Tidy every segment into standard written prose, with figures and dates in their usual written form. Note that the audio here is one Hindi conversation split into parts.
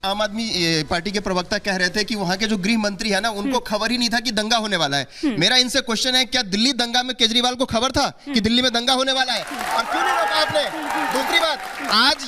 आम आदमी पार्टी के प्रवक्ता कह रहे थे कि वहां के जो गृह मंत्री है ना, उनको खबर ही नहीं था कि दंगा होने वाला है। मेरा इनसे क्वेश्चन है, क्या दिल्ली दंगा में केजरीवाल को खबर था कि दिल्ली में दंगा होने वाला है, और क्यों नहीं रोका आपने? दूसरी बात, आज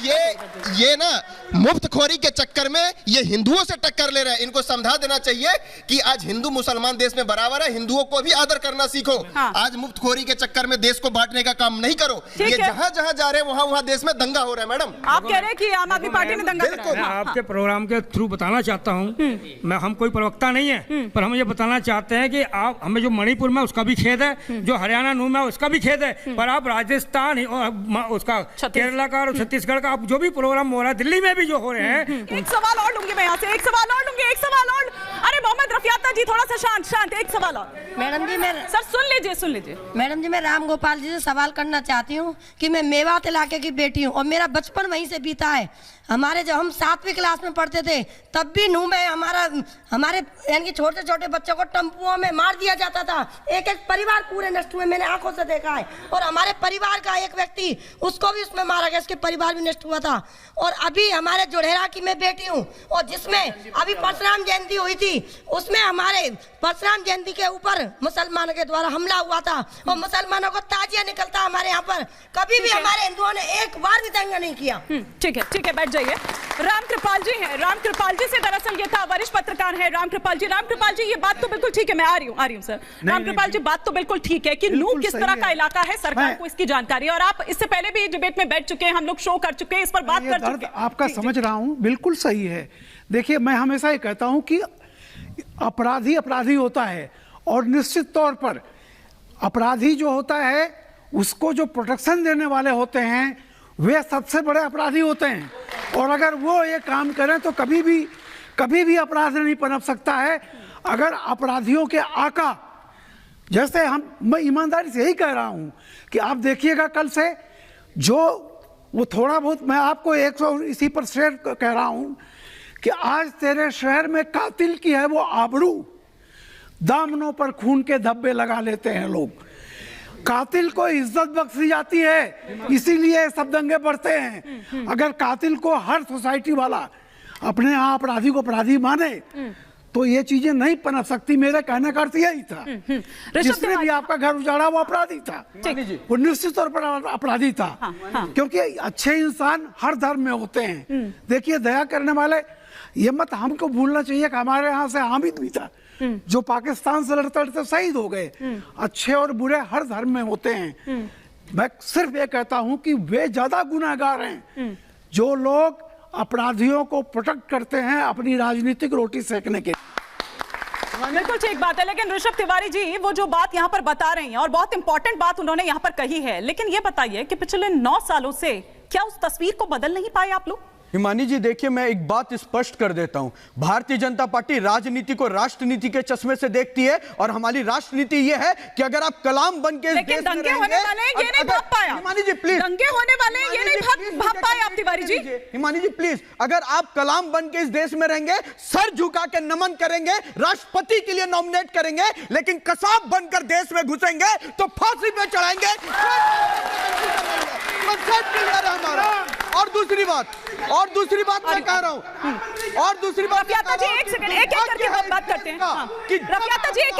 ये ना मुफ्तखोरी के चक्कर में ये हिंदुओं से टक्कर ले रहे हैं। इनको समझा देना चाहिए कि आज हिंदू मुसलमान देश में बराबर है, हिंदुओं को भी आदर करना सीखो। आज मुफ्तखोरी के चक्कर में देश को बांटने का काम नहीं करो। ये जहां जहां जा रहे हैं वहां देश में दंगा हो रहा है। मैडम, आप कह रहे हैं कि आम आदमी पार्टी ने दंगा कराया। मैं आपके प्रोग्राम के थ्रू बताना चाहता हूं, मैं हम कोई प्रवक्ता नहीं है, पर हम ये बताना चाहते हैं कि आप हमें जो मणिपुर में उसका भी खेद है, जो हरियाणा नून में उसका भी खेद है, पर आप राजस्थान और उसका केरला का और छत्तीसगढ़ का आप जो भी प्रोग्राम हो रहा है, दिल्ली में भी जो हो रहे हैं। एक सवाल और लूंगी मैं यहाँ से, एक सवाल और लूंगी, एक सवाल और। अरे मोहम्मद रफियाता जी थोड़ा सा शांत, एक सवाल और। मैडम जी मैं सर सुन लीजिए। मैडम जी, मैं राम गोपाल जी से सवाल करना चाहती हूँ कि मैं मेवात इलाके की बेटी हूँ और मेरा बचपन वहीं से बीता है। हमारे जब हम 7वीं क्लास में पढ़ते थे तब भी नूह में हमारे यानी कि छोटे छोटे बच्चों को टम्पुओं में मार दिया जाता था। एक परिवार पूरे नष्ट हुए, मैंने आंखों से देखा है। और हमारे परिवार का एक व्यक्ति, उसको भी उसमें मारा गया, उसके परिवार भी नष्ट हुआ था। और अभी हमारे जोड़ेरा की मैं बेटी हूँ, और जिसमें अभी परशुराम जयंती हुई थी, उसमें हमारे परशुराम जयंती के ऊपर मुसलमानों के द्वारा हमला हुआ था और मुसलमानों को ताजिया निकलता हमारे यहाँ पर। कभी भी हमारे हिंदुओं ने एक बार भी दंगा नहीं किया। ठीक है, बैठ जाइए। रामकृपाल जी हैं, रामकृपाल जी से दरअसल ये था, वरिष्ठ पत्रकार है रामकृपाल जी, ये बात तो बिल्कुल ठीक है। मैं आ रही हूँ सर। रामकृपाल जी, बात तो बिल्कुल ठीक है कि नूह किस तरह का इलाका है, सरकार को इसकी जानकारी, और आप इससे पहले भी डिबेट में बैठ चुके हैं, हम लोग शो कर चुके हैं, इस पर बात कर चुके हैं। आपका समझ रहा हूँ, बिल्कुल सही है। देखिए, मैं हमेशा ये कहता हूँ कि अपराधी होता है, और निश्चित तौर पर अपराधी जो होता है उसको जो प्रोटेक्शन देने वाले होते हैं वे सबसे बड़े अपराधी होते हैं। और अगर वो ये काम करें तो कभी भी अपराध नहीं पनप सकता है। अगर अपराधियों के आका, जैसे मैं ईमानदारी से यही कह रहा हूं कि आप देखिएगा, कल से जो वो थोड़ा बहुत, मैं आपको 100 इसी पर शेयर कह रहा हूं कि आज तेरे शहर में कातिल की है वो आबरू, दामनों पर खून के धब्बे लगा लेते हैं लोग। कातिल को इज्जत बख्शी जाती है, इसीलिए सब दंगे बढ़ते हैं। अगर कातिल को हर सोसाइटी वाला अपने यहाँ अपराधी को अपराधी माने तो ये चीजें नहीं पनप सकती। मेरे कहने का अर्थ यही था। जिसने भी आपका घर उजाड़ा वो अपराधी था, वो निश्चित तौर पर अपराधी था। क्योंकि अच्छे इंसान हर धर्म में होते हैं। देखिए, दया करने वाले, ये मत हमको भूलना चाहिए कि हमारे यहाँ से हामिद भी था जो पाकिस्तान से लड़ते शहीद हो गए। अच्छे और बुरे हर धर्म में होते हैं। मैं सिर्फ ये कहता हूं कि वे ज्यादा गुनहगार हैं जो लोग अपराधियों को प्रोटेक्ट करते हैं अपनी राजनीतिक रोटी सेकने के। बिल्कुल ठीक बात है, लेकिन ऋषभ तिवारी जी वो जो बात यहाँ पर बता रही हैं, और बहुत इंपॉर्टेंट बात उन्होंने यहाँ पर कही है, लेकिन ये बताइए कि पिछले 9 सालों से क्या उस तस्वीर को बदल नहीं पाए आप लोग? हिमानी जी, देखिए, मैं एक बात स्पष्ट कर देता हूं। भारतीय जनता पार्टी राजनीति को राष्ट्रनीति के चश्मे से देखती है, और हमारी राष्ट्रनीति यह है कि अगर आप कलाम बन के लेकिन दंगे होने वाले ये नहीं भाप पाया। हिमानी जी प्लीज, दंगे होने वाले ये नहीं भाप पाए आप तिवारी जी। हिमानी जी प्लीज, अगर आप कलाम बन के इस देश में रहेंगे, सर झुका के नमन करेंगे, राष्ट्रपति के लिए नॉमिनेट करेंगे, लेकिन कसाब बनकर देश में घुसेंगे तो फांसी पे चढ़ाएंगे। और दूसरी बात मैं कह रहा हूं, और दूसरी बात, रफियाता जी एक सेकंड, एक करके बात करते हैं। रफियाता जी एक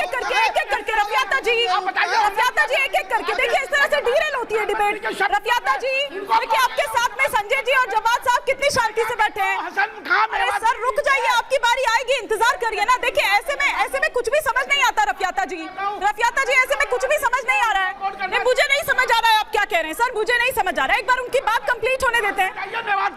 करके रफियाता जी एक करके देखिए, इस तरह से डीरेल होती है डिबेट। रफियाता जी देखिए, आपके साथ में संजय जी और जवाद साहब कितनी शांति से बैठे हैं। अरे सर रुक जाइए, आपकी बारी आएगी, इंतजार करिए ना। देखिए, ऐसे में कुछ भी समझ नहीं आता रफियाता जी, ऐसे में कुछ भी समझ नहीं आ रहा है। नहीं, मुझे नहीं समझ आ रहा है आप क्या कह रहे हैं सर, मुझे नहीं समझ आ रहा है। एक बार उनकी बात कंप्लीट होने देते हैं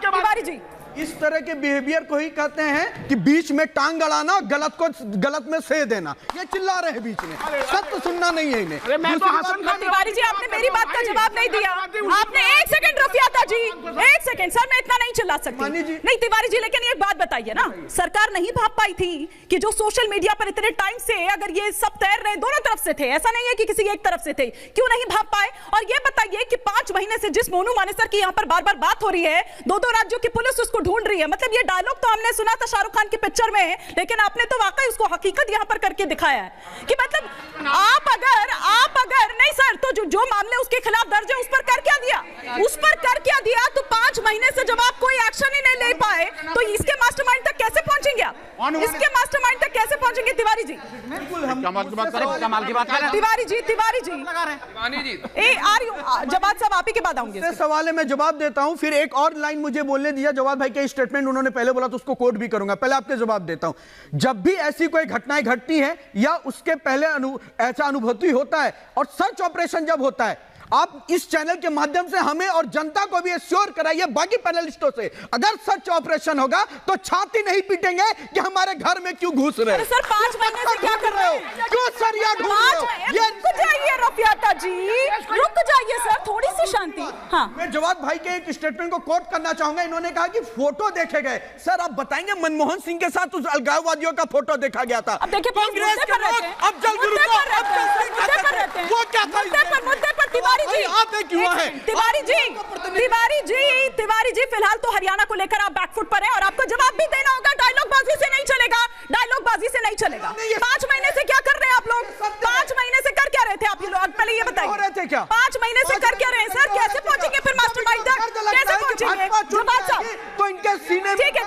तिवारी जी। इस तरह के बिहेवियर को ही कहते हैं कि बीच में टांग अड़ाना, गलत को गलत में सह देना। ये चिल्ला रहे हैं बीच में, सत्य सुनना नहीं है इन्हें। तिवारी जी, आपने मेरी बात का जवाब नहीं दिया। आपने एक सेकंड रफियाता जी, एक सेकंड सर, मैं इतना नहीं चिल्ला सकती। नहीं तिवारी जी, लेकिन एक बात बताइए ना, सरकार नहीं भाप पाई थी कि जो सोशल मीडिया पर इतने टाइम से अगर ये सब तैर रहे, दोनों तरफ से थे, ऐसा नहीं है कि किसी एक तरफ से थे, क्यों नहीं भाप पाए? और ये बताइए कि 5 महीने से जिस मोनू मानेसर की यहाँ पर बार बार बात हो रही है, 2 राज्यों की पुलिस उसको ढूंढ रही है। मतलब ये डायलॉग तो हमने सुना था शाहरुख खान की पिक्चर में, लेकिन आपने तो वाकई उसको हकीकत यहाँ पर करके दिखाया है कि मतलब आप अगर नहीं सर, तो जो मामले उसके खिलाफ दर्ज है उस पर कर क्या दिया? तो 5 महीने से जब आप कोई एक्शन ही नहीं ले पाए तो इसके मास्टरमाइंड तक इसके मास्टरमाइंड तक कैसे पहुंचेंगे तिवारी जी? कमाल की बात करो, कमाल की बात करें। तिवारी जी जवाब साहब आप ही के बाद आऊंगे। इस सवाल मैं जवाब देता हूं, फिर एक और लाइन मुझे बोलने दीजिए। जवाब भाई के स्टेटमेंट उन्होंने पहले बोला तो उसको कोट भी करूंगा, पहले आपके जवाब देता हूं। जब भी ऐसी कोई घटनाएं घटती हैं या उसके पहले ऐसा अनुभूति होता है और सर्च ऑपरेशन जब होता है, आप इस चैनल के माध्यम से हमें और जनता को भी एश्योर कराइए, बाकी पैनलिस्टों से, अगर सर्च ऑपरेशन होगा तो छाती नहीं पीटेंगे कि हमारे घर में क्यों घुस रहे हो। सर 5 महीने से क्या कर रहे हो? क्यों सर यहाँ ढूंढ रहे हो? ये रुक जाइए रफियाता जी, रुक जाइए सर, थोड़ी सी शांति। हाँ, मैं जवाब भाई के एक स्टेटमेंट को कोट करना चाहूंगा। इन्होंने कहा कि फोटो देखे गए। सर आप बताएंगे मनमोहन सिंह के साथ उस अलगाववादियों का फोटो देखा गया था। अब देखिए कांग्रेस के लोग अब जल्द वो क्या था? मुद्दे पर तिवारी जी आप एक युवा है। तिवारी जी फिलहाल तो हरियाणा को लेकर आप बैकफुट पर हैं और आपको जवाब भी देना होगा। डायलॉगबाजी से नहीं चलेगा, डायलॉगबाजी से नहीं चलेगा। 5 महीने से क्या कर रहे हैं आप लोग? 5 महीने से कर क्या रहे थे आप लोग? पहले ये बताइए, 5 महीने से कर क्या रहे हैं सर? कैसे पहुंचेंगे फिर मास्टरमाइंड तक? कैसे पहुंचेंगे? तो इनके सीने में